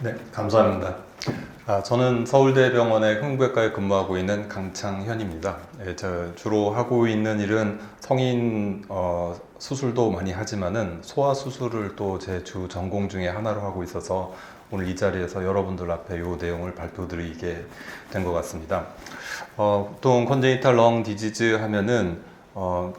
네, 감사합니다. 저는 서울대병원의 흉부외과에 근무하고 있는 강창현입니다. 저 주로 하고 있는 일은 성인 수술도 많이 하지만은 소아 수술을 또 제 주 전공 중에 하나로 하고 있어서 오늘 이 자리에서 여러분들 앞에 이 내용을 발표드리게 된 것 같습니다. 보통 컨제니탈 렁 디지즈 하면은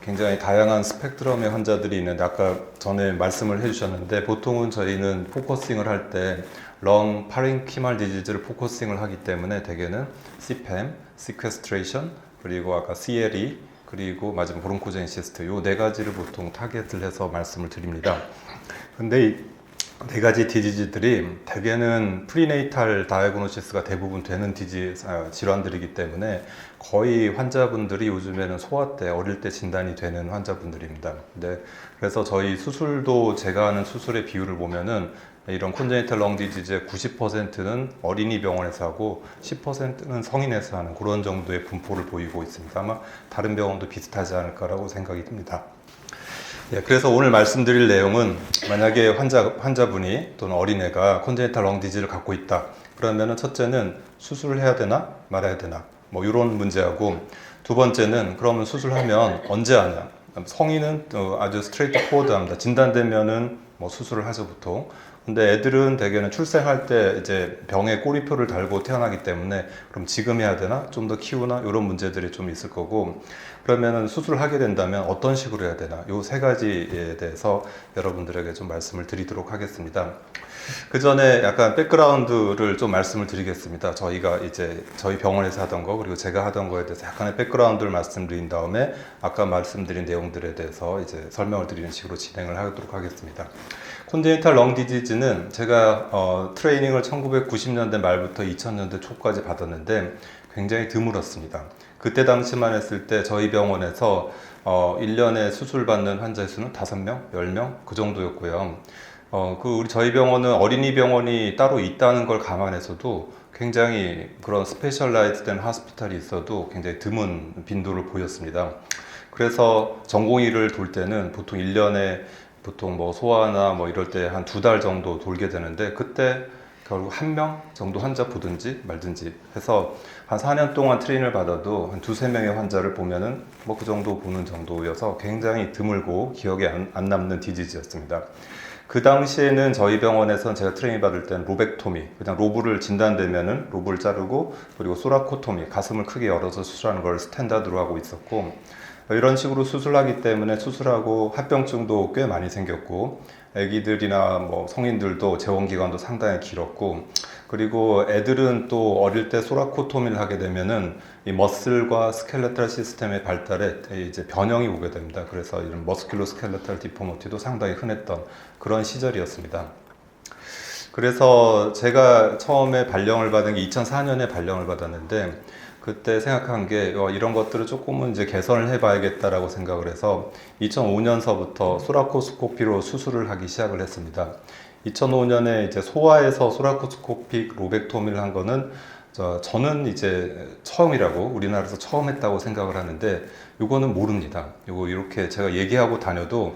굉장히 다양한 스펙트럼의 환자들이 있는데 아까 전에 말씀을 해주셨는데 보통은 저희는 포커싱을 할 때 렁 파렌키말 디지즈를 포커싱을 하기 때문에 대개는 CPAP, sequestration 그리고 아까 CLE 그리고 마지막 브론코제니시스트 요 네 가지를 보통 타겟을 해서 말씀을 드립니다. 근데 이 네 가지 디지즈들이 대개는 프리네이탈 다이아그노시스가 대부분 되는 질환들이기 때문에 거의 환자분들이 요즘에는 소아 때 어릴 때 진단이 되는 환자분들입니다. 그래서 저희 수술도 제가 하는 수술의 비율을 보면은 이런 콘제니탈 렁 디지즈의 90%는 어린이 병원에서 하고 10%는 성인에서 하는 그런 정도의 분포를 보이고 있습니다. 아마 다른 병원도 비슷하지 않을까라고 생각이 듭니다. 그래서 오늘 말씀드릴 내용은 만약에 환자분이 또는 어린애가 콘제니탈 렁 디지즈를 갖고 있다. 그러면은 첫째는 수술을 해야 되나 말아야 되나 뭐 이런 문제하고 두 번째는 그러면 수술하면 언제 하냐. 성인은 아주 스트레이트 포워드합니다. 진단되면은 뭐 수술을 하죠 보통. 근데 애들은 대개는 출생할 때 이제 병에 꼬리표를 달고 태어나기 때문에 그럼 지금 해야 되나 좀 더 키우나 이런 문제들이 좀 있을 거고 그러면은 수술을 하게 된다면 어떤 식으로 해야 되나 요 세 가지에 대해서 여러분들에게 좀 말씀을 드리도록 하겠습니다. 그 전에 약간 백그라운드를 좀 말씀을 드리겠습니다. 저희가 이제 저희 병원에서 하던 거 그리고 제가 하던 거에 대해서 약간의 백그라운드를 말씀드린 다음에 아까 말씀드린 내용들에 대해서 이제 설명을 드리는 식으로 진행을 하도록 하겠습니다. 콘제니탈 렁 디지즈는 제가 트레이닝을 1990년대 말부터 2000년대 초까지 받았는데 굉장히 드물었습니다. 그때 당시만 했을 때 저희 병원에서 1년에 수술 받는 환자 수는 5명, 10명 그 정도였고요. 우리 저희 병원은 어린이 병원이 따로 있다는 걸 감안해서도 굉장히 그런 스페셜라이즈된 하스피탈이 있어도 굉장히 드문 빈도를 보였습니다. 그래서 전공의를 돌 때는 보통 1년에 보통 뭐 소아나 뭐 이럴 때 한 2달 정도 돌게 되는데 그때 결국 1명 정도 환자 보든지 말든지 해서 한 4년 동안 트레이닝을 받아도 한 2-3명의 환자를 보면은 뭐 그 정도 보는 정도여서 굉장히 드물고 기억에 안 남는 디지즈였습니다. 그 당시에는 저희 병원에서는 제가 트레이닝 받을 때는 로벡토미, 그냥 로브를 진단되면은 로브를 자르고 그리고 소라코토미, 가슴을 크게 열어서 수술하는 걸 스탠다드로 하고 있었고 이런 식으로 수술하기 때문에 수술하고 합병증도 꽤 많이 생겼고 애기들이나 뭐 성인들도 재원 기간도 상당히 길었고 그리고 애들은 또 어릴 때 소라코토미를 하게 되면은 이 머슬과 스켈레탈 시스템의 발달에 이제 변형이 오게 됩니다. 그래서 이런 머스큘로 스켈레탈 디포머티도 상당히 흔했던 그런 시절이었습니다. 그래서 제가 처음에 발령을 받은 게 2004년에 발령을 받았는데 그때 생각한 게 이런 것들을 조금은 이제 개선을 해봐야겠다라고 생각을 해서 2005년서부터 소라코스코피로 수술을 하기 시작을 했습니다. 2005년에 이제 소아에서 소라코스코픽 로벡토미를 한 거는 저는 이제 처음이라고 우리나라에서 처음 했다고 생각을 하는데 이거는 모릅니다. 이거 이렇게 제가 얘기하고 다녀도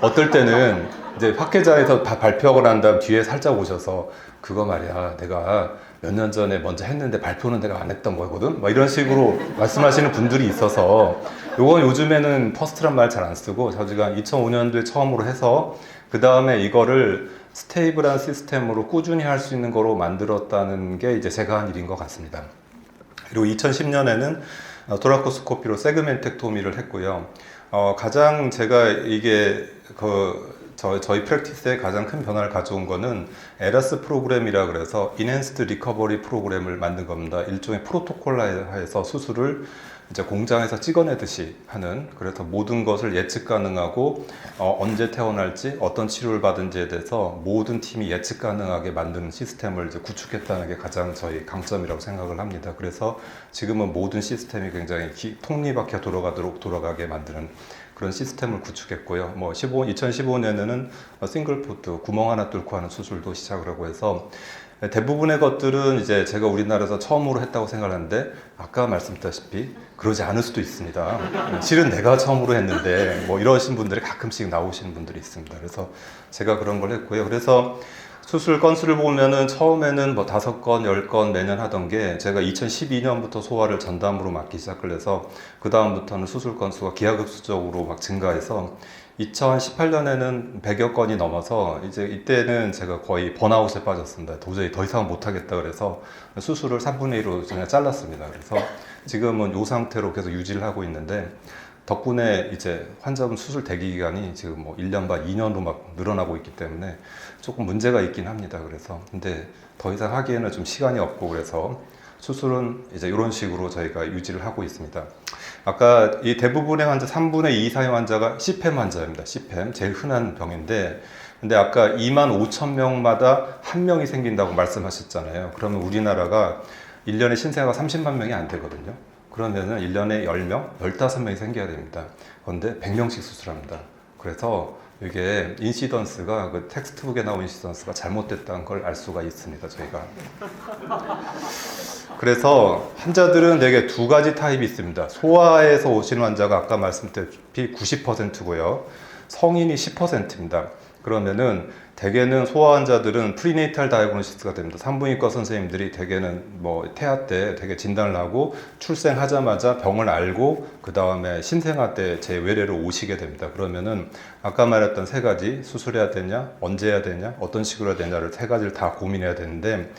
어떨 때는 이제 학회자에서 다 발표하고 난 다음 뒤에 살짝 오셔서 그거 말이야 내가 몇 년 전에 먼저 했는데 발표는 내가 안 했던 거거든 막 이런 식으로 말씀하시는 분들이 있어서 요건 요즘에는 퍼스트란 말 잘 안 쓰고 저희가 2005년도에 처음으로 해서 그 다음에 이거를 스테이블한 시스템으로 꾸준히 할 수 있는 거로 만들었다는 게 이제 제가 한 일인 것 같습니다. 그리고 2010년에는 토라코스코피로 세그멘텍토미를 했고요. 가장 제가 이게 저희 프랙티스에 가장 큰 변화를 가져온 거는 에라스 프로그램이라 그래서 인핸스드 리커버리 프로그램을 만든 겁니다. 일종의 프로토콜 하에서 수술을 이제 공장에서 찍어내듯이 하는 그래서 모든 것을 예측 가능하고 언제 태어날지 어떤 치료를 받은지에 대해서 모든 팀이 예측 가능하게 만드는 시스템을 이제 구축했다는 게 가장 저희 강점이라고 생각을 합니다. 그래서 지금은 모든 시스템이 굉장히 톱니바퀴가 돌아가게 만드는 그런 시스템을 구축했고요. 2015년에는 싱글포트 구멍 하나 뚫고 하는 수술도 시작을 하고 해서 대부분의 것들은 이제 제가 우리나라에서 처음으로 했다고 생각하는데 아까 말씀드렸다시피 그러지 않을 수도 있습니다. 실은 내가 처음으로 했는데 뭐 이러신 분들이 가끔씩 나오시는 분들이 있습니다. 그래서 제가 그런 걸 했고요. 그래서 수술 건수를 보면은 처음에는 뭐 5건, 10건 매년 하던 게 제가 2012년부터 소아를 전담으로 맡기 시작을 해서 그 다음부터는 수술 건수가 기하급수적으로 막 증가해서 2018년에는 100여 건이 넘어서 이제 이때는 제가 거의 번아웃에 빠졌습니다. 도저히 더 이상 못하겠다 그래서 수술을 3분의 1로 그냥 잘랐습니다. 그래서 지금은 이 상태로 계속 유지를 하고 있는데 덕분에 이제 환자분 수술 대기 기간이 지금 뭐 1년 반, 2년으로 막 늘어나고 있기 때문에 조금 문제가 있긴 합니다. 그래서 근데 더 이상 하기에는 좀 시간이 없고 그래서 수술은 이제 이런 식으로 저희가 유지를 하고 있습니다. 아까 이 대부분의 환자 3분의 2 이상의 환자가 C팸 환자입니다. C팸 제일 흔한 병인데 근데 아까 2만 5천 명마다 한 명이 생긴다고 말씀하셨잖아요. 그러면 우리나라가 1년에 신생아가 30만 명이 안 되거든요. 그러면은 1년에 10명, 15명이 생겨야 됩니다. 그런데 100명씩 수술합니다. 그래서 이게 인시던스가 그 텍스트북에 나온 인시던스가 잘못됐다는 걸 알 수가 있습니다. 저희가. 그래서 환자들은 대개 두 가지 타입이 있습니다. 소아에서 오시는 환자가 아까 말씀드렸다시피 90%고요. 성인이 10%입니다. 그러면은 대개는 소아 환자들은 프리네이탈 다이그노시스가 됩니다. 산부인과 선생님들이 대개는 뭐 태아 때 되게 진단을 하고 출생하자마자 병을 알고 그 다음에 신생아 때 제 외래로 오시게 됩니다. 그러면은 아까 말했던 세 가지 수술해야 되냐, 언제 해야 되냐, 어떤 식으로 해야 되냐를 세 가지를 다 고민해야 되는데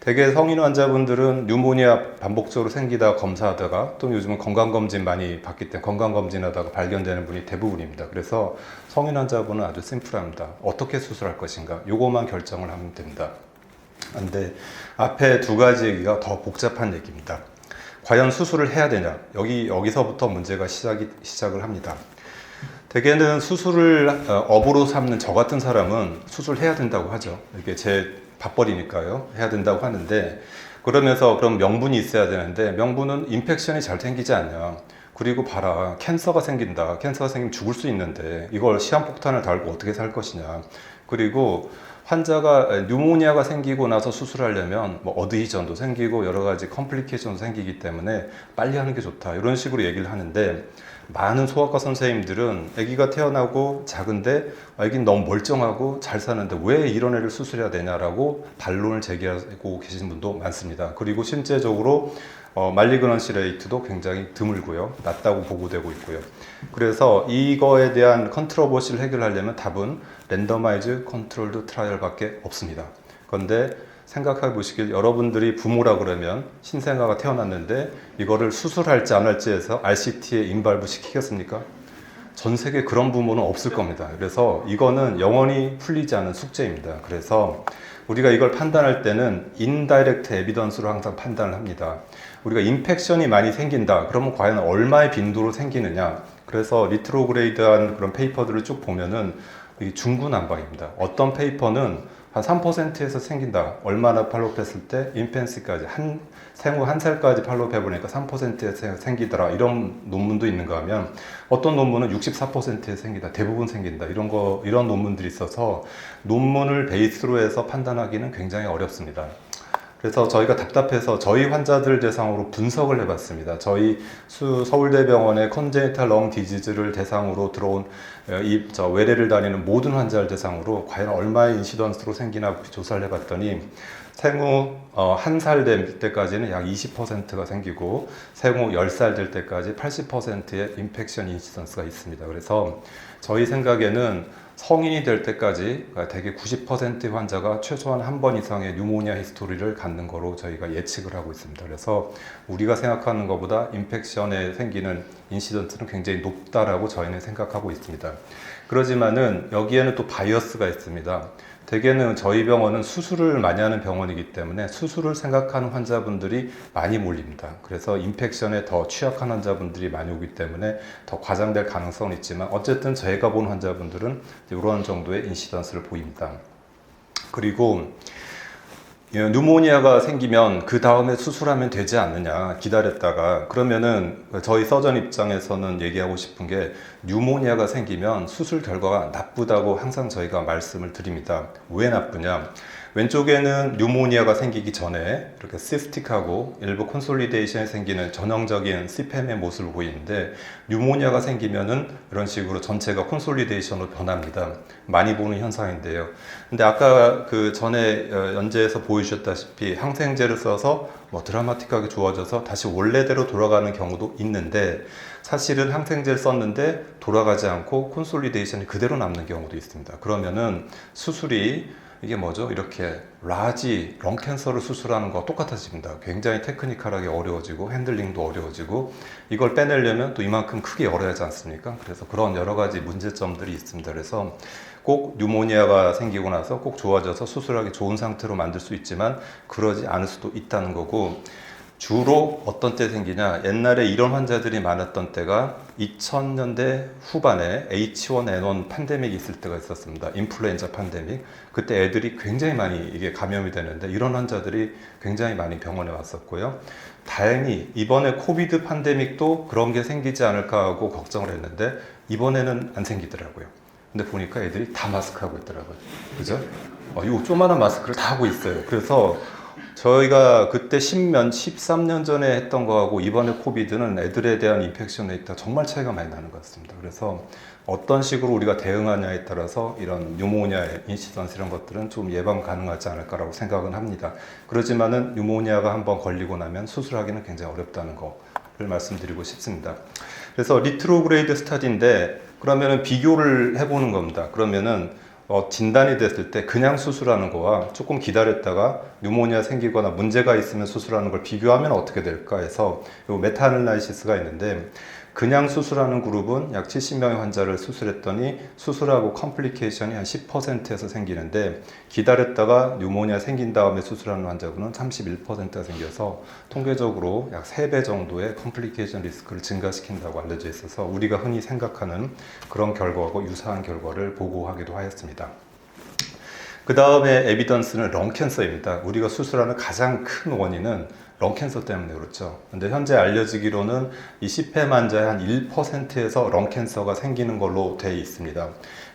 대개 성인 환자분들은 뉴모니아 반복적으로 생기다 검사하다가 또 요즘은 건강검진 많이 받기 때문에 건강검진하다가 발견되는 분이 대부분입니다. 그래서 성인 환자분은 아주 심플합니다. 어떻게 수술할 것인가 요거만 결정을 하면 됩니다. 근데 앞에 두 가지 얘기가 더 복잡한 얘기입니다. 과연 수술을 해야 되냐 여기서부터 문제가 시작을 합니다. 대개는 수술을 업으로 삼는 저 같은 사람은 수술해야 된다고 하죠. 이게 제 밥벌이니까요. 해야 된다고 하는데 그러면서 그럼 명분이 있어야 되는데 명분은 인펙션이 잘 생기지 않냐. 그리고 봐라 캔서가 생긴다. 캔서가 생기면 죽을 수 있는데 이걸 시한폭탄을 달고 어떻게 살 것이냐. 그리고 환자가 뉴모니아가 생기고 나서 수술하려면 뭐 어드히전도 생기고 여러 가지 컴플리케이션도 생기기 때문에 빨리 하는 게 좋다. 이런 식으로 얘기를 하는데 많은 소아과 선생님들은 아기가 태어나고 작은데 아기는 너무 멀쩡하고 잘 사는데 왜 이런 애를 수술해야 되냐라고 반론을 제기하고 계신 분도 많습니다. 그리고 실제적으로 말리그넌시 레이트도 굉장히 드물고요. 낮다고 보고되고 있고요. 그래서 이거에 대한 컨트로버시를 해결하려면 답은 랜더마이즈 컨트롤드 트라이얼밖에 없습니다. 그런데 생각해 보시길 여러분들이 부모라 그러면 신생아가 태어났는데 이거를 수술할지 안 할지 해서 RCT에 인발부 시키겠습니까? 전 세계 그런 부모는 없을 겁니다. 그래서 이거는 영원히 풀리지 않은 숙제입니다. 그래서 우리가 이걸 판단할 때는 인다이렉트 에비던스로 항상 판단을 합니다. 우리가 인펙션이 많이 생긴다. 그러면 과연 얼마의 빈도로 생기느냐? 그래서 리트로그레이드한 그런 페이퍼들을 쭉 보면은 이게 중구난방입니다. 어떤 페이퍼는 한 3%에서 생긴다. 얼마나 팔로우했을 때 인펜시까지 생후 1살까지 팔로우해보니까 3%에서 생기더라. 이런 논문도 있는가 하면 어떤 논문은 64%에 생기다. 대부분 생긴다. 이런 논문들이 있어서 논문을 베이스로 해서 판단하기는 굉장히 어렵습니다. 그래서 저희가 답답해서 저희 환자들 대상으로 분석을 해봤습니다. 저희 서울대병원의 컨제니탈 렁 디지즈를 대상으로 들어온 외래를 다니는 모든 환자를 대상으로 과연 얼마의 인시던스로 생기나 조사를 해봤더니 생후 1살 될 때까지는 약 20%가 생기고 생후 10살 될 때까지 80%의 인펙션 인시던스가 있습니다. 그래서 저희 생각에는 성인이 될 때까지 대개 90%의 환자가 최소한 한 번 이상의 뉴모니아 히스토리를 갖는 거로 저희가 예측을 하고 있습니다. 그래서 우리가 생각하는 것보다 인펙션에 생기는 인시던트는 굉장히 높다라고 저희는 생각하고 있습니다. 그러지만은 여기에는 또 바이어스가 있습니다. 대개는 저희 병원은 수술을 많이 하는 병원이기 때문에 수술을 생각하는 환자분들이 많이 몰립니다. 그래서 인펙션에 더 취약한 환자분들이 많이 오기 때문에 더 과장될 가능성은 있지만 어쨌든 저희가 본 환자분들은 이런 정도의 인시던스를 보입니다. 그리고 뉴모니아가 생기면 그 다음에 수술하면 되지 않느냐 기다렸다가 그러면은 저희 서전 입장에서는 얘기하고 싶은 게 뉴모니아가 생기면 수술 결과가 나쁘다고 항상 저희가 말씀을 드립니다. 왜 나쁘냐? 왼쪽에는 뉴모니아가 생기기 전에 이렇게 시스틱하고 일부 콘솔리데이션이 생기는 전형적인 CPM의 모습을 보이는데, 뉴모니아가 생기면은 이런 식으로 전체가 콘솔리데이션으로 변합니다. 많이 보는 현상인데요. 근데 아까 그 전에 연재에서 보여주셨다시피 항생제를 써서 뭐 드라마틱하게 좋아져서 다시 원래대로 돌아가는 경우도 있는데, 사실은 항생제를 썼는데 돌아가지 않고 콘솔리데이션이 그대로 남는 경우도 있습니다. 그러면은 수술이 이게 뭐죠? 이렇게 라지 런캔서를 수술하는 거와 똑같아집니다. 굉장히 테크니컬하게 어려워지고 핸들링도 어려워지고, 이걸 빼내려면 또 이만큼 크게 열어야 하지 않습니까? 그래서 그런 여러 가지 문제점들이 있습니다. 그래서 꼭 뉴모니아가 생기고 나서 꼭 좋아져서 수술하기 좋은 상태로 만들 수 있지만 그러지 않을 수도 있다는 거고, 주로 어떤 때 생기냐, 옛날에 이런 환자들이 많았던 때가 2000년대 후반에 H1N1 팬데믹이 있을 때가 있었습니다. 인플루엔자 팬데믹. 그때 애들이 굉장히 많이 이게 감염이 되는데, 이런 환자들이 굉장히 많이 병원에 왔었고요. 다행히 이번에 코비드 팬데믹도 그런 게 생기지 않을까 하고 걱정을 했는데 이번에는 안 생기더라고요. 근데 보니까 애들이 다 마스크 하고 있더라고요. 그죠? 이 조그마한 마스크를 다 하고 있어요. 그래서 저희가 그때 13년 전에 했던 거하고 이번에 코비드는 애들에 대한 인펙션 레이트가 정말 차이가 많이 나는 것 같습니다. 그래서 어떤 식으로 우리가 대응하냐에 따라서 이런 뉴모니아의 인시던스 이런 것들은 좀 예방 가능하지 않을까라고 생각은 합니다. 그렇지만은 뉴모니아가 한번 걸리고 나면 수술하기는 굉장히 어렵다는 거를 말씀드리고 싶습니다. 그래서 리트로그레이드 스타디인데, 그러면은 비교를 해보는 겁니다. 그러면은 진단이 됐을 때 그냥 수술하는 거와 조금 기다렸다가 뉴모니아 생기거나 문제가 있으면 수술하는 걸 비교하면 어떻게 될까 해서 이 메타아날라이시스가 있는데, 그냥 수술하는 그룹은 약 70명의 환자를 수술했더니 수술하고 컴플리케이션이 한 10%에서 생기는데, 기다렸다가 뉴모니아 생긴 다음에 수술하는 환자분은 31%가 생겨서 통계적으로 약 3배 정도의 컴플리케이션 리스크를 증가시킨다고 알려져 있어서 우리가 흔히 생각하는 그런 결과하고 유사한 결과를 보고하기도 하였습니다. 그 다음에 에비던스는 런캔서입니다. 우리가 수술하는 가장 큰 원인은 런캔서 때문에 그렇죠. 근데 현재 알려지기로는 이 CPM 환자의 한 1%에서 런캔서가 생기는 걸로 되어 있습니다.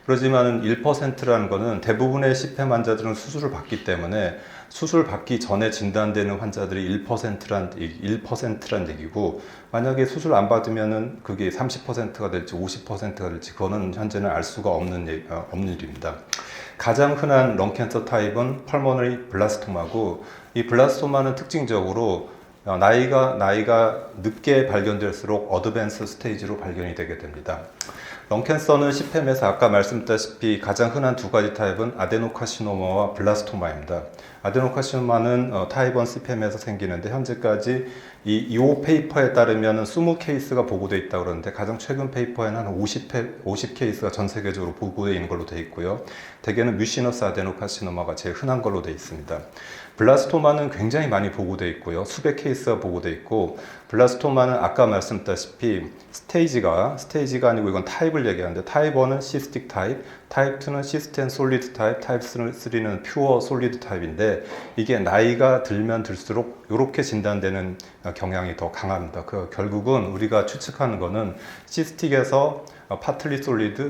그렇지만 1%라는 거는 대부분의 CPM 환자들은 수술을 받기 때문에 수술 받기 전에 진단되는 환자들이 1%란 얘기고, 만약에 수술 안 받으면은 그게 30%가 될지 50%가 될지 그거는 현재는 알 수가 없는 일입니다. 가장 흔한 런캔서 타입은 펄모너리 블라스토마고, 이 블라스토마는 특징적으로 나이가 늦게 발견될수록 어드밴스 스테이지로 발견이 되게 됩니다. 런캔서는 CPM에서 아까 말씀드렸다시피 가장 흔한 두 가지 타입은 아데노카시노마와 블라스토마입니다. 아데노카시노마는 타입 1 CPM에서 생기는데, 현재까지 이 페이퍼에 따르면 20케이스가 보고되어 있다고 그러는데, 가장 최근 페이퍼에는 한 50 케이스가 전 세계적으로 보고되어 있는 걸로 되어 있고요. 대개는 뮤시너스 아데노카시노마가 제일 흔한 걸로 되어 있습니다. 블라스토마는 굉장히 많이 보고되어 있고요. 수백 케이스가 보고되어 있고, 블라스토마는 아까 말씀드렸다시피 스테이지가 아니고 이건 타입을 얘기하는데, 타입 1은 시스틱 타입, 타입 2는 시스텐 솔리드 타입, 타입 3는 퓨어 솔리드 타입인데, 이게 나이가 들면 들수록 이렇게 진단되는 경향이 더 강합니다. 결국은 우리가 추측하는 거는 시스틱에서 파틀리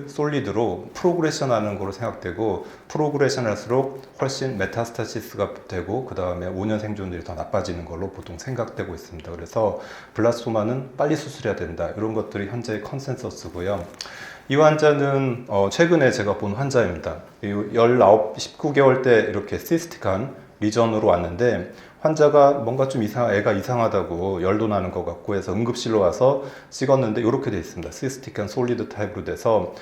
솔리드로 프로그레션 하는 거로 생각되고, 프로그레션 할수록 훨씬 메타스타시스가 되고, 그 다음에 5년 생존율이 더 나빠지는 걸로 보통 생각되고 있습니다. 그래서 블라스토마는 빨리 수술해야 된다, 이런 것들이 현재의 컨센서스고요. 이 환자는 최근에 제가 본 환자입니다. 19개월 때 이렇게 시스틱한 리전으로 왔는데, 환자가 뭔가 좀 애가 이상하다고 열도 나는 것 같고 해서 응급실로 와서 찍었는데 이렇게 돼 있습니다. 시스틱한 솔리드 타입으로 돼서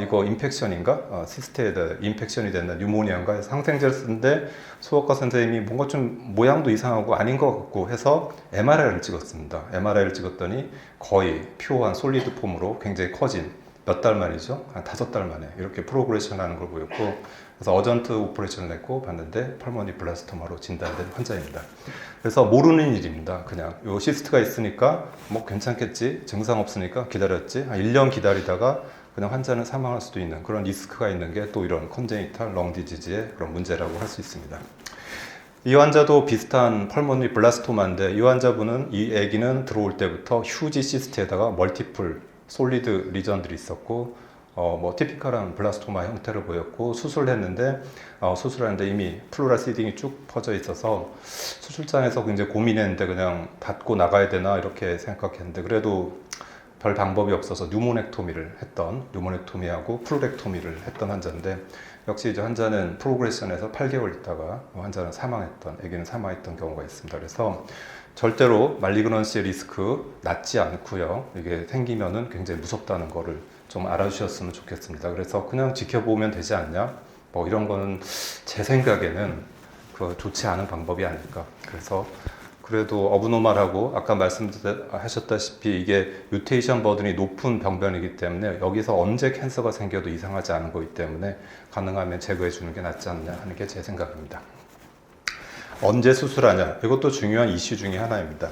이거 인펙션인가? 시스테드 인펙션이 됐나? 뉴모니아인가? 해서 항생제를 쓰는데 소아과 선생님이 뭔가 좀 모양도 이상하고 아닌 것 같고 해서 MRI를 찍었습니다. MRI를 찍었더니 거의 퓨어한 솔리드 폼으로 굉장히 커진, 몇 달 만이죠? 한 5달 만에 이렇게 프로그레션 하는 걸 보였고, 그래서 어전트 오퍼레이션을 했고 봤는데 펄모니 블라스토마로 진단된 환자입니다. 그래서 모르는 일입니다. 그냥 요 시스트가 있으니까 뭐 괜찮겠지, 증상 없으니까 기다렸지, 한 1년 기다리다가 그냥 환자는 사망할 수도 있는 그런 리스크가 있는 게 또 이런 컨제니탈 렁 디지즈의 그런 문제라고 할 수 있습니다. 이 환자도 비슷한 펄모니 블라스토마인데, 이 환자분은 이 아기는 들어올 때부터 휴지 시스트에다가 멀티플 솔리드 리전들이 있었고, 뭐 티피컬한 블라스토마 형태를 보였고 수술을 했는데 수술하는데 이미 플루랄 시딩이 쭉 퍼져 있어서 수술장에서 굉장히 고민했는데 그냥 닫고 나가야 되나 이렇게 생각했는데 그래도 별 방법이 없어서 뉴모넥토미하고 플루렉토미를 했던 환자인데 역시 이제 환자는 프로그레션에서 8개월 있다가 환자는 아기는 사망했던 경우가 있습니다. 그래서 절대로 말리그넌시의 리스크 낮지 않고요. 이게 생기면은 굉장히 무섭다는 거를 좀 알아주셨으면 좋겠습니다. 그래서 그냥 지켜보면 되지 않냐? 뭐 이런 거는 제 생각에는 좋지 않은 방법이 아닐까. 그래서 그래도 어브노멀하고 아까 말씀하셨다시피 이게 뮤테이션 버든이 높은 병변이기 때문에 여기서 언제 캔서가 생겨도 이상하지 않은 거기 때문에 가능하면 제거해 주는 게 낫지 않냐 하는 게 제 생각입니다. 언제 수술하냐? 이것도 중요한 이슈 중에 하나입니다.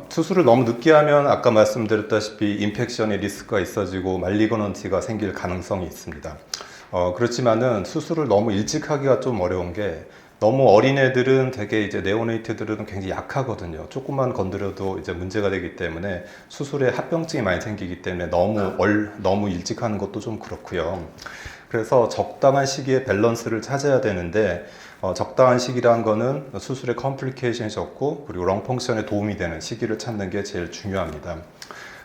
수술을 너무 늦게 하면 아까 말씀드렸다시피 인펙션의 리스크가 있어지고 말리그넌티가 생길 가능성이 있습니다. 그렇지만은 수술을 너무 일찍 하기가 좀 어려운 게 너무 어린 애들은 되게 이제 네오네이트들은 굉장히 약하거든요. 조금만 건드려도 이제 문제가 되기 때문에 수술에 합병증이 많이 생기기 때문에 너무 일찍 하는 것도 좀 그렇고요. 그래서 적당한 시기에 밸런스를 찾아야 되는데 적당한 시기라는 거는 수술의 컴플리케이션이 적고 그리고 렁 펑션에 도움이 되는 시기를 찾는 게 제일 중요합니다.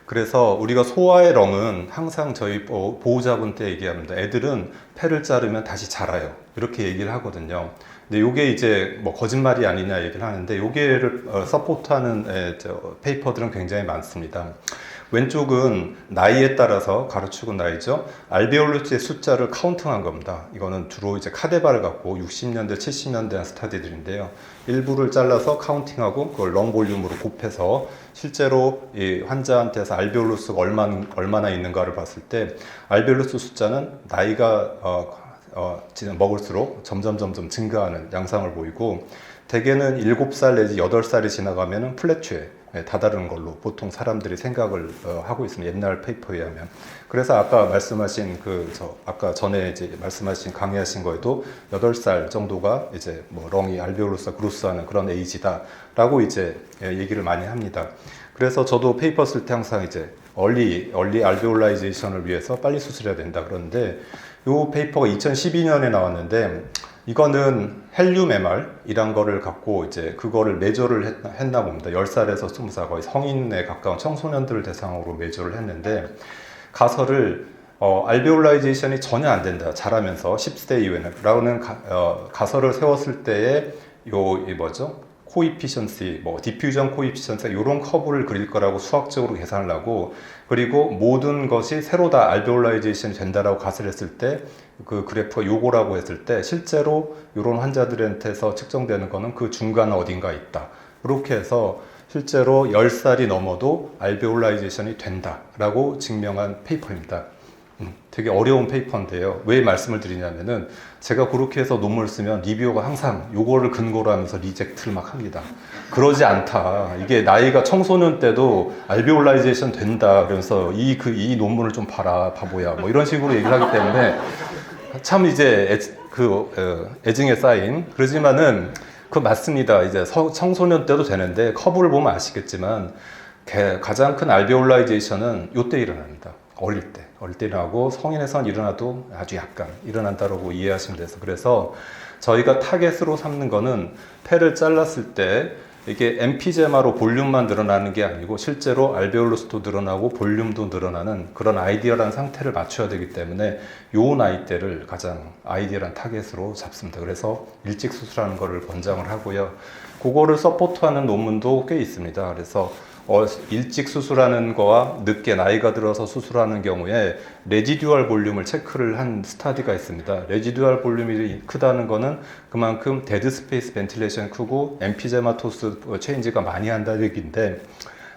그래서 우리가 소아의 렁은 항상 저희 보호자분 때 얘기합니다. 애들은 폐를 자르면 다시 자라요. 이렇게 얘기를 하거든요. 근데 요게 이제 뭐 거짓말이 아니냐 얘기를 하는데 요게를 서포트하는 페이퍼들은 굉장히 많습니다. 왼쪽은 나이에 따라서 가로축은 나이죠. 알베올루스의 숫자를 카운팅한 겁니다. 이거는 주로 이제 카데바를 갖고 60년대, 70년대 한 스타디들인데요. 일부를 잘라서 카운팅하고 그걸 렁 볼륨으로 곱해서 실제로 이 환자한테서 알베올루스가 얼마나 있는가를 봤을 때 알베올루스 숫자는 나이가 먹을수록 점점 증가하는 양상을 보이고 대개는 7살 내지 8살이 지나가면은 플래튜에 다다르는 걸로 보통 사람들이 생각을 하고 있습니다. 옛날 페이퍼에 의하면. 그래서 아까 말씀하신 아까 전에 이제 말씀하신 강의하신 거에도 8살 정도가 이제 뭐 렁이 알베올루스가 그로스하는 그런 에이지다라고 이제 얘기를 많이 합니다. 그래서 저도 페이퍼 쓸 때 항상 이제 얼리 알베올라이제이션을 위해서 빨리 수술해야 된다 그러는데 이 페이퍼가 2012년에 나왔는데 이거는 헬륨 MR이란 거를 갖고 이제 그거를 메저를 했나 봅니다. 10살에서 20살 거의 성인에 가까운 청소년들을 대상으로 메저를 했는데 가설을 알베올라이제이션이 전혀 안 된다. 자라면서 10세 이후에는 라는 가설을 세웠을 때에 코이피션시, 디퓨전 코이피션시 이런 커브를 그릴 거라고 수학적으로 계산을 하고 그리고 모든 것이 새로 다 알베올라이제이션이 된다라고 가설했을 때 그 그래프가 요거라고 했을 때 실제로 이런 환자들한테서 측정되는 거는 그 중간 어딘가 있다. 이렇게 해서 실제로 10살이 넘어도 알베올라이제이션이 된다라고 증명한 페이퍼입니다. 되게 어려운 페이퍼인데요. 왜 말씀을 드리냐면은 제가 그렇게 해서 논문을 쓰면 리뷰어가 항상 요거를 근거로 하면서 리젝트를 막 합니다. 그러지 않다. 이게 나이가 청소년 때도 알베올라이제이션 된다. 그래서 이 논문을 좀 봐라, 바보야. 뭐 이런 식으로 얘기를 하기 때문에 참 이제 애증에 쌓인 그러지만은 맞습니다. 이제 청소년 때도 되는데 커브를 보면 아시겠지만 가장 큰 알베올라이제이션은 요때 일어납니다. 어릴 때 일어나고 성인에선 일어나도 아주 약간 일어난다고 이해하시면 돼서 그래서 저희가 타겟으로 삼는 거는 폐를 잘랐을 때 이게 엠피제마로 볼륨만 늘어나는 게 아니고 실제로 알베올루스도 늘어나고 볼륨도 늘어나는 그런 아이디어란 상태를 맞춰야 되기 때문에 요 나이대를 가장 아이디어란 타겟으로 잡습니다. 그래서 일찍 수술하는 거를 권장을 하고요. 그거를 서포트하는 논문도 꽤 있습니다. 그래서 일찍 수술하는 거와 늦게 나이가 들어서 수술하는 경우에 레지듀얼 볼륨을 체크를 한 스터디가 있습니다. 레지듀얼 볼륨이 크다는 거는 그만큼 데드 스페이스 벤틸레이션이 크고 엠피제마토스 체인지가 많이 한다는 얘기인데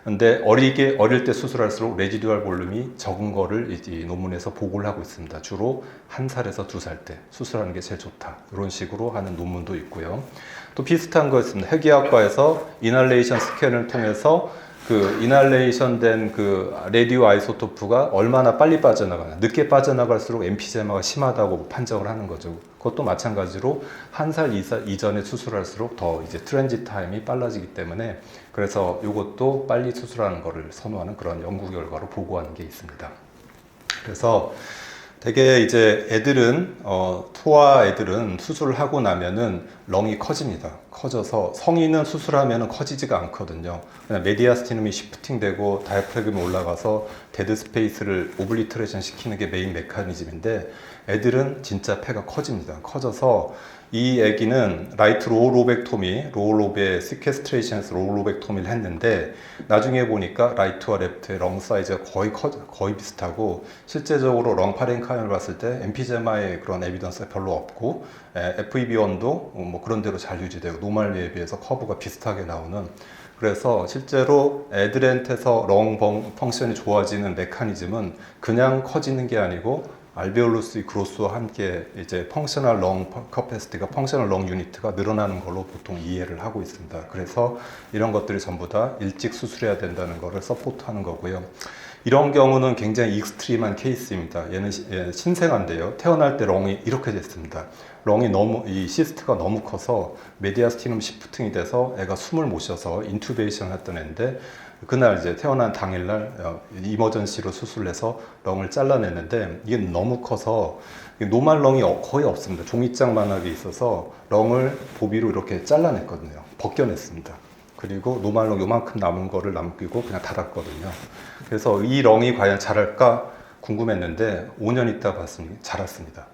근데 어릴 때 수술할수록 레지듀얼 볼륨이 적은 거를 이 논문에서 보고를 하고 있습니다. 주로 1살에서 2살 때 수술하는 게 제일 좋다. 이런 식으로 하는 논문도 있고요. 또 비슷한 거 있습니다. 핵의학과에서 이날레이션 스캔을 통해서 그 이날레이션 된 그 레디오 아이소토프가 얼마나 빨리 빠져나가나 늦게 빠져나갈수록 엠피제마가 심하다고 판정을 하는 거죠. 그것도 마찬가지로 1살 이전에 수술할수록 더 이제 트랜짓 타임이 빨라지기 때문에 그래서 이것도 빨리 수술하는 거를 선호하는 그런 연구 결과로 보고하는 게 있습니다. 그래서 되게 이제 애들은 소아 애들은 수술을 하고 나면은 렁이 커집니다. 커져서 성인은 수술하면은 커지지가 않거든요. 그냥 메디아스티눔이 시프팅되고 다이프래그램이 올라가서 데드 스페이스를 오블리트레이션 시키는 게 메인 메커니즘인데 애들은 진짜 폐가 커집니다. 커져서 이 애기는 라이트 로로벡토미, 로로베 시퀘스트레이션에서 로로벡토미를 했는데 나중에 보니까 라이트와 랩트의 렁 사이즈가 거의 비슷하고 실제적으로 렁 파렌카임을 봤을 때 엠피제마의 그런 에비던스가 별로 없고 FEV1도 뭐 그런 대로 잘 유지되고 노멀리에 비해서 커브가 비슷하게 나오는 그래서 실제로 애들한테서 렁 펑션이 좋아지는 메커니즘은 그냥 커지는 게 아니고 알베올루스의 그로스와 함께 이제 펑셔널 렁 커패시티가 펑셔널 렁 유니트가 늘어나는 걸로 보통 이해를 하고 있습니다. 그래서 이런 것들이 전부 다 일찍 수술해야 된다는 것을 서포트하는 거고요. 이런 경우는 굉장히 익스트림한 케이스입니다. 얘는 신생아인데요. 태어날 때 렁이 이렇게 됐습니다. 렁이 너무 이 시스트가 너무 커서 메디아스티눔 시프팅이 돼서 애가 숨을 못 쉬어서 인투베이션 했던 애인데 그날 이제 태어난 당일날 이머전시로 수술을 해서 렁을 잘라냈는데 이게 너무 커서 노말 렁이 거의 없습니다. 종이장만하게 있어서 렁을 보비로 이렇게 잘라냈거든요. 벗겨냈습니다. 그리고 노말 렁 요만큼 남은 거를 남기고 그냥 닫았거든요. 그래서 이 렁이 과연 자랄까 궁금했는데 5년 있다 봤으니 자랐습니다.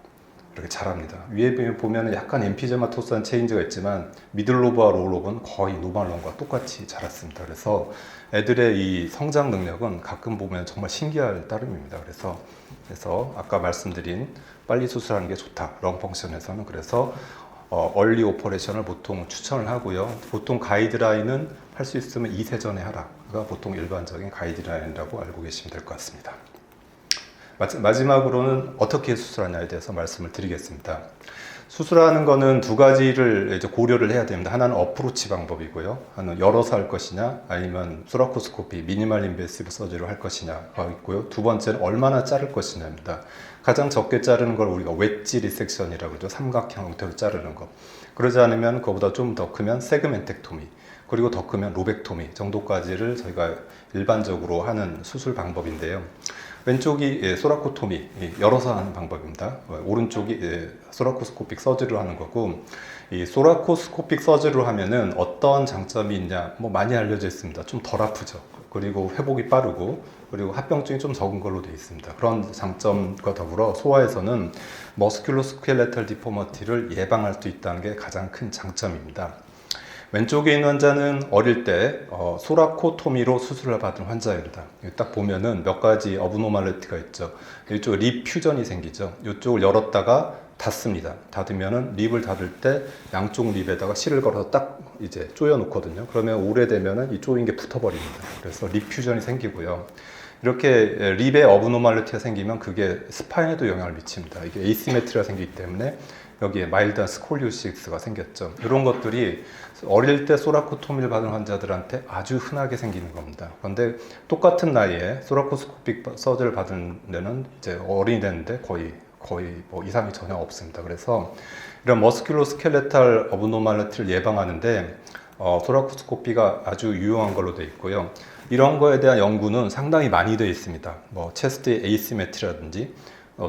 이렇게 자랍니다. 위에 보면 약간 엠피제마토스한 체인지가 있지만 미들로브와 로우로브는 거의 노말론과 똑같이 자랐습니다. 그래서 애들의 이 성장 능력은 가끔 보면 정말 신기할 따름입니다. 그래서 아까 말씀드린 빨리 수술하는 게 좋다. 렁 펑션에서는 그래서 얼리 오퍼레이션을 보통 추천을 하고요. 보통 가이드라인은 할 수 있으면 2세 전에 하라가 보통 일반적인 가이드라인이라고 알고 계시면 될 것 같습니다. 마지막으로는 어떻게 수술하냐에 대해서 말씀을 드리겠습니다. 수술하는 거는 두 가지를 이제 고려를 해야 됩니다. 하나는 어프로치 방법이고요. 하나는 열어서 할 것이냐, 아니면 소라코스코피, 미니멀 인베시브 서저리로 할 것이냐가 있고요. 두 번째는 얼마나 자를 것이냐입니다. 가장 적게 자르는 걸 우리가 웨지 리섹션이라고 그러죠. 삼각형 형태로 자르는 거. 그러지 않으면 그거보다 좀 더 크면 세그멘텍토미, 그리고 더 크면 로벡토미 정도까지를 저희가 일반적으로 하는 수술 방법인데요. 왼쪽이 소라코토미, 열어서 하는 방법입니다. 오른쪽이 소라코스코픽 서지로 하는 거고, 이 소라코스코픽 서지로 하면은 어떤 장점이 있냐, 뭐 많이 알려져 있습니다. 좀 덜 아프죠. 그리고 회복이 빠르고, 그리고 합병증이 좀 적은 걸로 되어 있습니다. 그런 장점과 더불어 소아에서는 머스큘로스켈레탈 디포머티를 예방할 수 있다는 게 가장 큰 장점입니다. 왼쪽에 있는 환자는 어릴 때 소라코토미로 수술을 받은 환자입니다. 딱 보면은 몇 가지 어브노멀리티가 있죠. 이쪽 립 퓨전이 생기죠. 이쪽을 열었다가 닫습니다. 닫으면은 립을 닫을 때 양쪽 립에다가 실을 걸어서 딱 이제 조여 놓거든요. 그러면 오래되면은 이 조인 게 붙어버립니다. 그래서 립 퓨전이 생기고요. 이렇게 립에 어브노멀리티가 생기면 그게 스파인에도 영향을 미칩니다. 이게 에이시메트리가 생기기 때문에 여기에 마일드한 스콜리오시스가 생겼죠. 이런 것들이 어릴 때 소라코토미를 받은 환자들한테 아주 흔하게 생기는 겁니다. 그런데 똑같은 나이에 소라코스코픽 서저리를 받은 데는 이제 어린이 되는데 거의 뭐 이상이 전혀 없습니다. 그래서 이런 머스큘로스켈레탈 어브노멀리티를 예방하는데 소라코스코피가 아주 유용한 걸로 되어 있고요. 이런 거에 대한 연구는 상당히 많이 되어 있습니다. 뭐 체스트의 에이시메트리라든지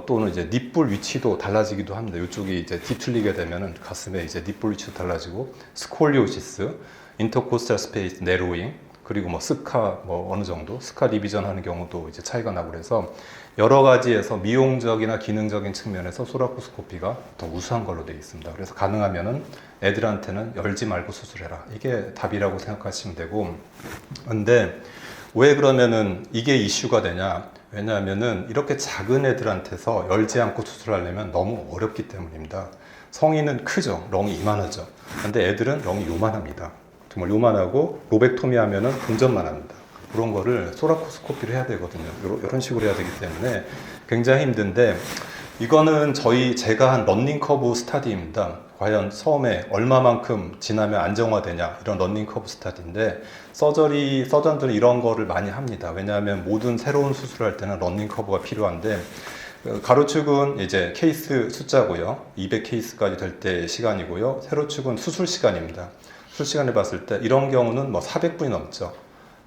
또는 이제 닛볼 위치도 달라지기도 합니다. 이쪽이 이제 뒤틀리게 되면은 가슴에 이제 닛볼 위치도 달라지고 스콜리오시스, 인터코스탈 스페이스 내로잉, 그리고 뭐 스카 뭐 어느 정도 스카 리비전 하는 경우도 이제 차이가 나고 그래서 여러 가지에서 미용적이나 기능적인 측면에서 소라코스코피가 더 우수한 걸로 되어 있습니다. 그래서 가능하면은 애들한테는 열지 말고 수술해라. 이게 답이라고 생각하시면 되고, 근데 왜 그러면은 이게 이슈가 되냐? 왜냐하면은 이렇게 작은 애들한테서 열지 않고 수술하려면 너무 어렵기 때문입니다. 성인은 크죠. 렁이 이만하죠. 근데 애들은 렁이 요만합니다. 정말 요만하고 로벡토미 하면은 동전만 합니다. 그런 거를 소라코스코피를 해야 되거든요. 이런 식으로 해야 되기 때문에 굉장히 힘든데, 이거는 제가 한 런닝 커브 스타디입니다. 과연 처음에 얼마만큼 지나면 안정화되냐, 이런 런닝 커브 스타디인데, 서전들은 이런 거를 많이 합니다. 왜냐하면 모든 새로운 수술을 할 때는 런닝 커브가 필요한데, 가로축은 이제 케이스 숫자고요. 200 케이스까지 될 때 시간이고요. 세로축은 수술 시간입니다. 수술 시간을 봤을 때 이런 경우는 뭐 400분이 넘죠.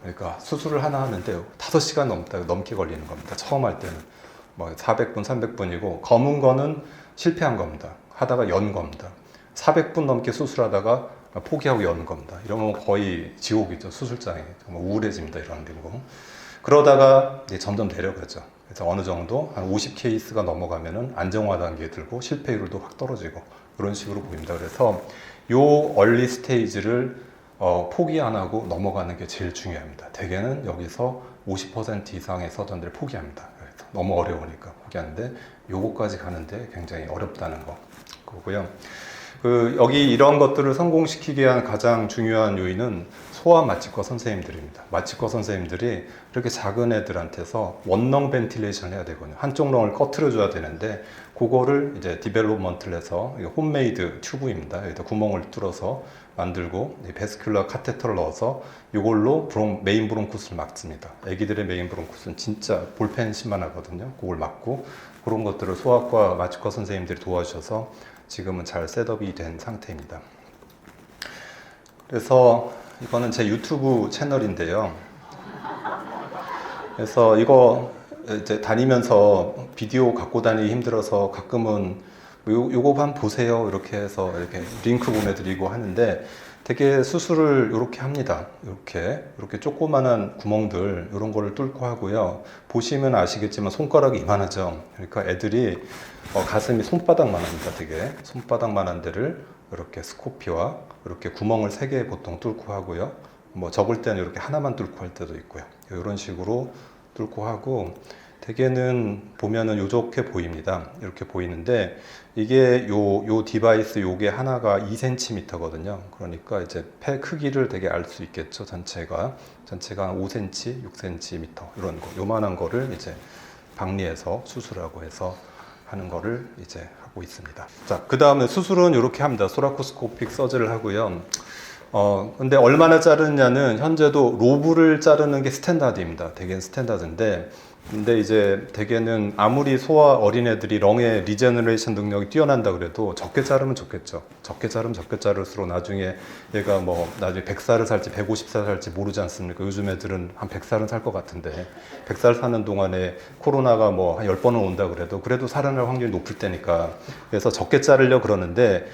그러니까 수술을 하나 하는데 5시간 넘게 걸리는 겁니다. 처음 할 때는. 뭐 400분, 300분이고 검은 거는 실패한 겁니다. 하다가 연 겁니다. 400분 넘게 수술하다가 포기하고 연 겁니다. 이러면 거의 지옥이죠. 수술장에 정말 우울해집니다. 이런 데고 그러다가 이제 점점 내려가죠. 그래서 어느 정도 한 50 케이스가 넘어가면은 안정화 단계에 들고 실패율도 확 떨어지고 그런 식으로 보입니다. 그래서 요 얼리 스테이지를 포기 안 하고 넘어가는 게 제일 중요합니다. 대개는 여기서 50% 이상의 서전들을 포기합니다. 그래서 너무 어려우니까 포기하는데 요거까지 가는데 굉장히 어렵다는 거고요. 여기 이런 것들을 성공시키게 한 가장 중요한 요인은 소아 마취과 선생님들입니다. 마취과 선생님들이 이렇게 작은 애들한테서 원렁 벤틸레이션을 해야 되거든요. 한쪽 렁을 꺼트려 줘야 되는데 그거를 이제 디벨롭먼트를 해서 홈메이드 튜브입니다. 여기다 구멍을 뚫어서 만들고 베스큘러 카테터를 넣어서 이걸로 메인 브론코스를 막습니다. 애기들의 메인 브론코스는 진짜 볼펜심만 하거든요. 그걸 막고 그런 것들을 소아과 마취과 선생님들이 도와주셔서 지금은 잘 셋업이 된 상태입니다. 그래서 이거는 제 유튜브 채널인데요. 그래서 이거 이제 다니면서 비디오 갖고 다니기 힘들어서 가끔은 요거 한번 보세요 이렇게 해서 이렇게 링크 보내드리고 하는데 되게 수술을 이렇게 합니다. 이렇게 조그만한 구멍들 이런 거를 뚫고 하고요. 보시면 아시겠지만 손가락이 이만하죠. 그러니까 애들이 가슴이 손바닥만 합니다. 되게 손바닥만한 데를 이렇게 스코피와 이렇게 구멍을 3개 보통 뚫고 하고요. 뭐 적을 때는 이렇게 하나만 뚫고 할 때도 있고요. 이런 식으로 뚫고 하고 대개는 보면은 요렇게 보입니다. 이렇게 보이는데 이게 요 디바이스 요게 하나가 2cm거든요. 그러니까 이제 폐 크기를 되게 알 수 있겠죠. 전체가 한 5cm, 6cm 이런 거 요만한 거를 이제 박리해서 수술하고 해서 하는 거를 이제 하고 있습니다. 자, 그 다음에 수술은 이렇게 합니다. 소라코스코픽 서지를 하고요. 근데 얼마나 자르느냐는 현재도 로브를 자르는 게 스탠다드입니다. 대개는 스탠다드인데 근데 이제 대개는 아무리 소아 어린애들이 렁의 리제너레이션 능력이 뛰어난다 그래도 적게 자르면 좋겠죠. 적게 자를수록 나중에 얘가 뭐 나중에 100살을 살지 150살 살지 모르지 않습니까? 요즘 애들은 한 100살은 살 것 같은데 100살 사는 동안에 코로나가 뭐 한 10번은 온다 그래도 살아날 확률이 높을 때니까 그래서 적게 자르려 그러는데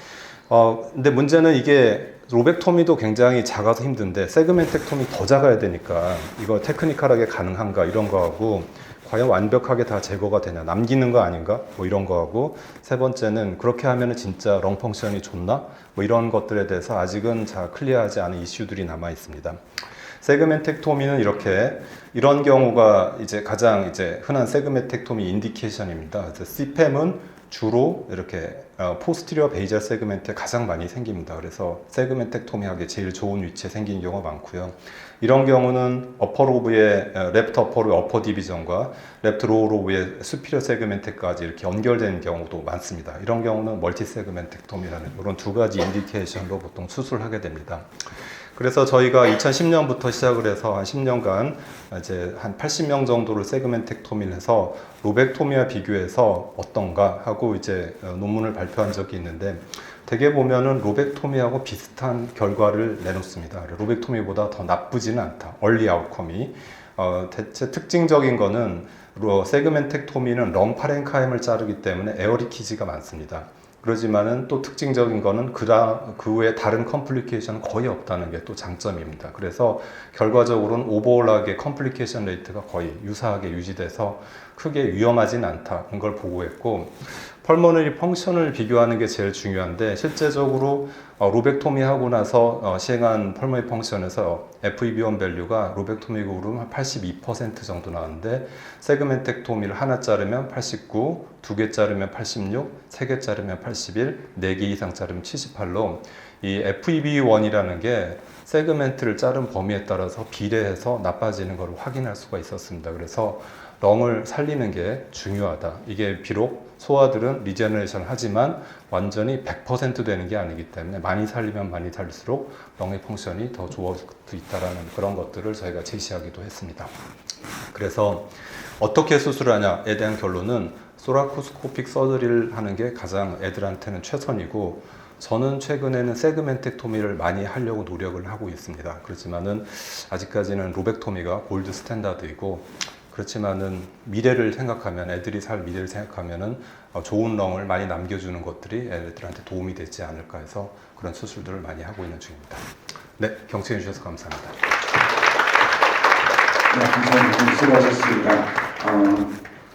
근데 문제는 이게 로벡토미도 굉장히 작아서 힘든데 세그멘텍토미 더 작아야 되니까 이거 테크니컬하게 가능한가 이런 거하고 과연 완벽하게 다 제거가 되냐 남기는 거 아닌가 뭐 이런 거하고 세 번째는 그렇게 하면은 진짜 렁 펑션이 좋나 뭐 이런 것들에 대해서 아직은 잘 클리어하지 않은 이슈들이 남아 있습니다. 세그멘텍토미는 이런 경우가 이제 가장 이제 흔한 세그멘텍토미 인디케이션입니다. 그래서 CPAM은 주로 이렇게 포스티리어 베이젤 세그멘트에 가장 많이 생깁니다. 그래서 세그멘텍토미하기 제일 좋은 위치에 생기는 경우가 많고요. 이런 경우는 어퍼 로브의 레프트 어퍼 로브의 어퍼 디비전과 레프트 로우 로브의 수피리어 세그멘트까지 이렇게 연결된 경우도 많습니다. 이런 경우는 멀티 세그멘텍토미라는 이런 두 가지 인디케이션으로 보통 수술하게 됩니다. 그래서 저희가 2010년부터 시작을 해서 한 10년간 이제 한 80명 정도를 세그멘텍토미를 해서 로벡토미와 비교해서 어떤가 하고 이제 논문을 발표한 적이 있는데 대개 보면은 로벡토미하고 비슷한 결과를 내놓습니다. 로벡토미보다 더 나쁘지는 않다. 얼리 아웃컴이. 대체 특징적인 거는 세그멘텍토미는 렁 파렌카임을 자르기 때문에 에어리키지가 많습니다. 그러지만은 또 특징적인 거는 그 외에 다른 컴플리케이션은 거의 없다는 게 또 장점입니다. 그래서 결과적으로는 오버올하게 컴플리케이션 레이트가 거의 유사하게 유지돼서 크게 위험하진 않다는 걸 보고했고 펄모너리 펑션을 비교하는 게 제일 중요한데 실제적으로 로벡토미 하고 나서 시행한 펄모너리 펑션에서 FEV1 밸류가 로벡토미 그룹은 한 82% 정도 나왔는데 세그멘텍토미를 하나 자르면 89, 2개 자르면 86, 3개 자르면 81, 4개 이상 자르면 78로 이 FEV1이라는 게 세그멘트를 자른 범위에 따라서 비례해서 나빠지는 것을 확인할 수가 있었습니다. 그래서 렁을 살리는 게 중요하다. 이게 비록 소아들은 리제너레이션을 하지만 완전히 100% 되는 게 아니기 때문에 많이 살리면 많이 살릴수록 렁의 펑션이 더 좋아질 수 있다는 그런 것들을 저희가 제시하기도 했습니다. 그래서 어떻게 수술하냐에 대한 결론은 소라코스코픽 서저리를 하는 게 가장 애들한테는 최선이고 저는 최근에는 세그멘텍토미를 많이 하려고 노력을 하고 있습니다. 그렇지만은 아직까지는 로벡토미가 골드 스탠다드이고 그렇지만은 미래를 생각하면 애들이 살 미래를 생각하면은 좋은 렁을 많이 남겨주는 것들이 애들한테 도움이 되지 않을까 해서 그런 수술들을 많이 하고 있는 중입니다. 네, 경청해 주셔서 감사합니다. 네, 감사합니다. 수고하셨습니다.